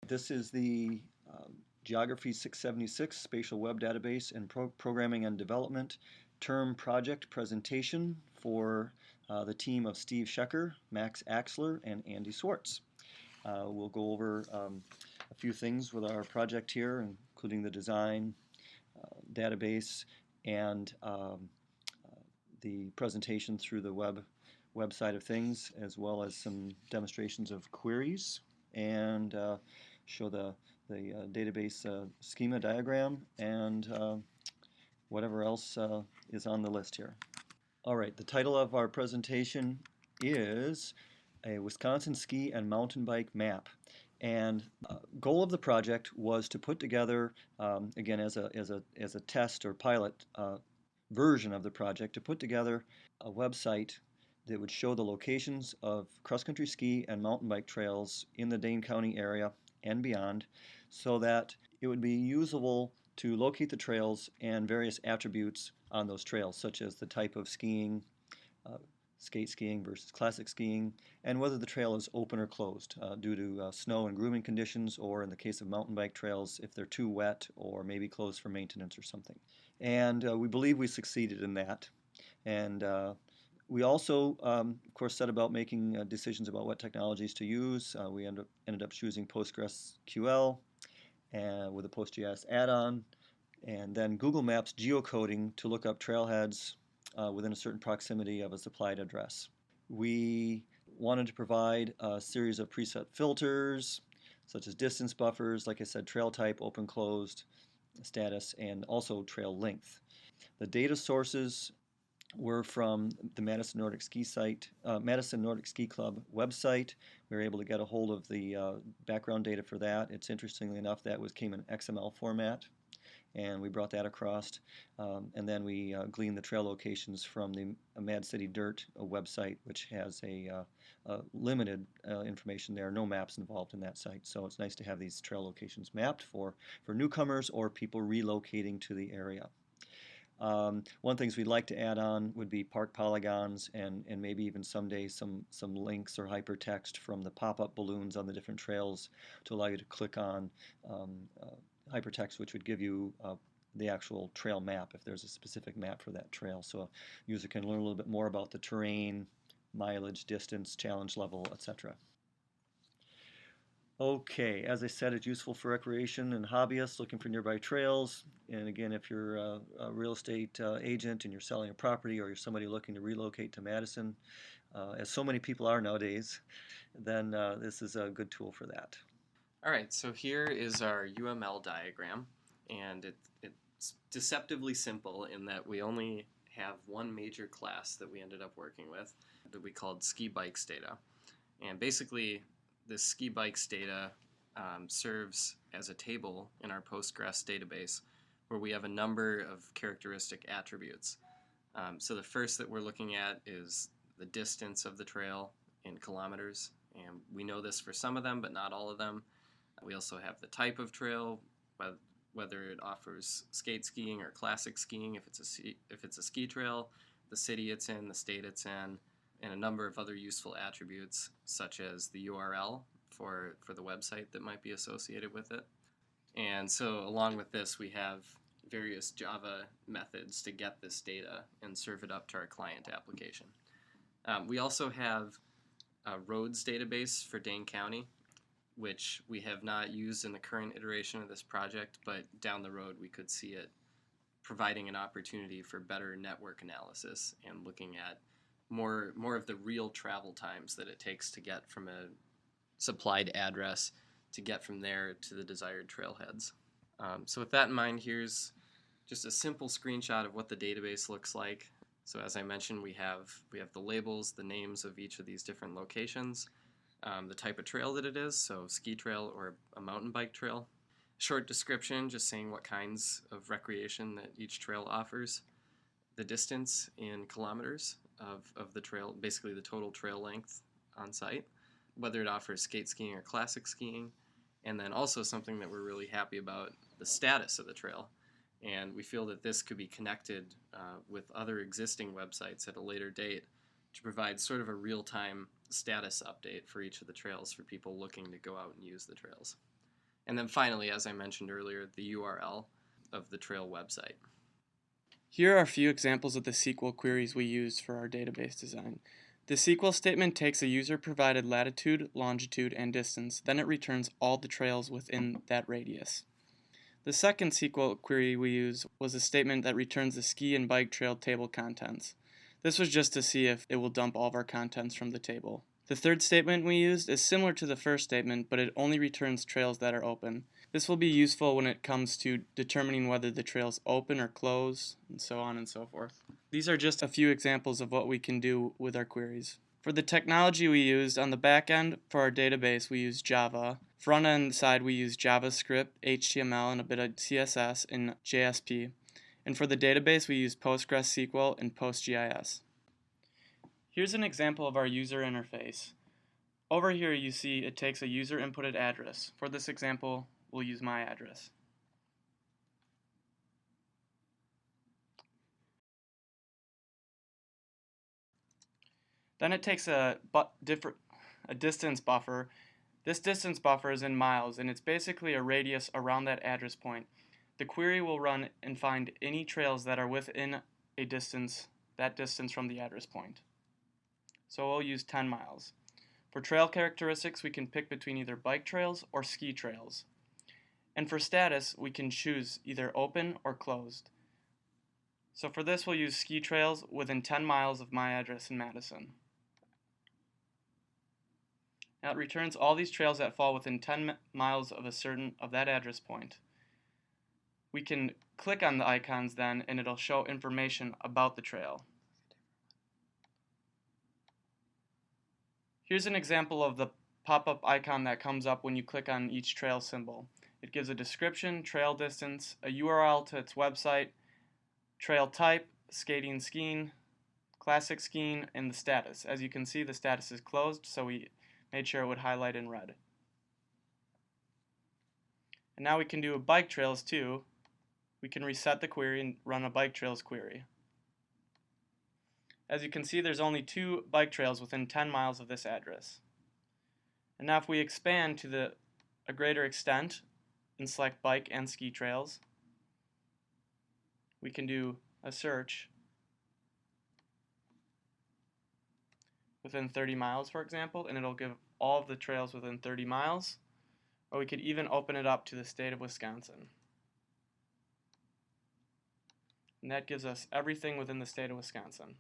This is the Geography 676 Spatial Web Database and Programming and Development Term Project presentation for the team of Steve Schecher, Max Axler, and Andy Swartz. We'll go over a few things with our project here, including the design, database, and the presentation through the website of things, as well as some demonstrations of queries, and show the database schema diagram, and whatever else is on the list here. All right, the title of our presentation is a Wisconsin ski and mountain bike map. And goal of the project was to put together, again, as a test or pilot version of the project, to put together a website that would show the locations of cross-country ski and mountain bike trails in the Dane County area and beyond, so that it would be usable to locate the trails and various attributes on those trails, such as the type of skiing, skate skiing versus classic skiing, and whether the trail is open or closed due to snow and grooming conditions, or in the case of mountain bike trails, if they're too wet or maybe closed for maintenance or something. And we believe we succeeded in that. And we also, of course, set about making decisions about what technologies to use. We ended up choosing PostgreSQL with a PostGIS add-on, and then Google Maps geocoding to look up trailheads within a certain proximity of a supplied address. We wanted to provide a series of preset filters, such as distance buffers, like I said, trail type, open, closed, status, and also trail length. The data sources were from the Madison Nordic Ski site, Madison Nordic Ski Club website. We were able to get a hold of the background data for that. It's interestingly enough that came in XML format, and we brought that across. And then we gleaned the trail locations from the Mad City Dirt website, which has a limited information there, no maps involved in that site. So it's nice to have these trail locations mapped for newcomers or people relocating to the area. One of the things we'd like to add on would be park polygons, and maybe even someday some links or hypertext from the pop-up balloons on the different trails to allow you to click on hypertext, which would give you the actual trail map if there's a specific map for that trail. So a user can learn a little bit more about the terrain, mileage, distance, challenge level, etc. Okay, as I said, it's useful for recreation and hobbyists looking for nearby trails. And again, if you're a real estate agent and you're selling a property, or you're somebody looking to relocate to Madison, as so many people are nowadays, then this is a good tool for that. All right, so here is our UML diagram, and it's deceptively simple in that we only have one major class that we ended up working with that we called ski bikes data. And basically, this ski bikes data serves as a table in our Postgres database where we have a number of characteristic attributes. So the first that we're looking at is the distance of the trail in kilometers, and we know this for some of them, but not all of them. We also have the type of trail, whether it offers skate skiing or classic skiing, if it's a ski trail, the city it's in, the state it's in, and a number of other useful attributes, such as the URL for the website that might be associated with it. And so along with this, we have various Java methods to get this data and serve it up to our client application. We also have a roads database for Dane County, which we have not used in the current iteration of this project, but down the road we could see it providing an opportunity for better network analysis and looking at more of the real travel times that it takes to get from a supplied address to get from there to the desired trailheads. So with that in mind, here's just a simple screenshot of what the database looks like. So as I mentioned, we have the labels, the names of each of these different locations, the type of trail that it is, so ski trail or a mountain bike trail. Short description, just saying what kinds of recreation that each trail offers. The distance in kilometers of the trail, basically the total trail length on site, whether it offers skate skiing or classic skiing, and then also something that we're really happy about, the status of the trail. And we feel that this could be connected with other existing websites at a later date to provide sort of a real-time status update for each of the trails for people looking to go out and use the trails. And then finally, as I mentioned earlier, the URL of the trail website. Here are a few examples of the SQL queries we used for our database design. The SQL statement takes a user-provided latitude, longitude, and distance, then it returns all the trails within that radius. The second SQL query we used was a statement that returns the ski and bike trail table contents. This was just to see if it will dump all of our contents from the table. The third statement we used is similar to the first statement, but it only returns trails that are open. This will be useful when it comes to determining whether the trail is open or closed, and so on and so forth. These are just a few examples of what we can do with our queries. For the technology we used, on the back end for our database we used Java. Front end side we used JavaScript, HTML, and a bit of CSS in JSP. And for the database we used PostgreSQL and PostGIS. Here's an example of our user interface. Over here you see it takes a user inputted address. For this example, we'll use my address. Then it takes a distance buffer. This distance buffer is in miles, and it's basically a radius around that address point. The query will run and find any trails that are within a distance, that distance from the address point. So we'll use 10 miles. For trail characteristics, we can pick between either bike trails or ski trails. And for status, we can choose either open or closed. So for this, we'll use ski trails within 10 miles of my address in Madison. Now it returns all these trails that fall within 10 miles of that address point. We can click on the icons then, and it'll show information about the trail. Here's an example of the pop-up icon that comes up when you click on each trail symbol. It gives a description, trail distance, a URL to its website, trail type, skating, skiing, classic skiing, and the status. As you can see, the status is closed, so we made sure it would highlight in red. And now we can do bike trails too. We can reset the query and run a bike trails query. As you can see, there's only 2 bike trails within 10 miles of this address. And now if we expand to a greater extent and select bike and ski trails, we can do a search within 30 miles, for example, and it'll give all of the trails within 30 miles, or we could even open it up to the state of Wisconsin. And that gives us everything within the state of Wisconsin.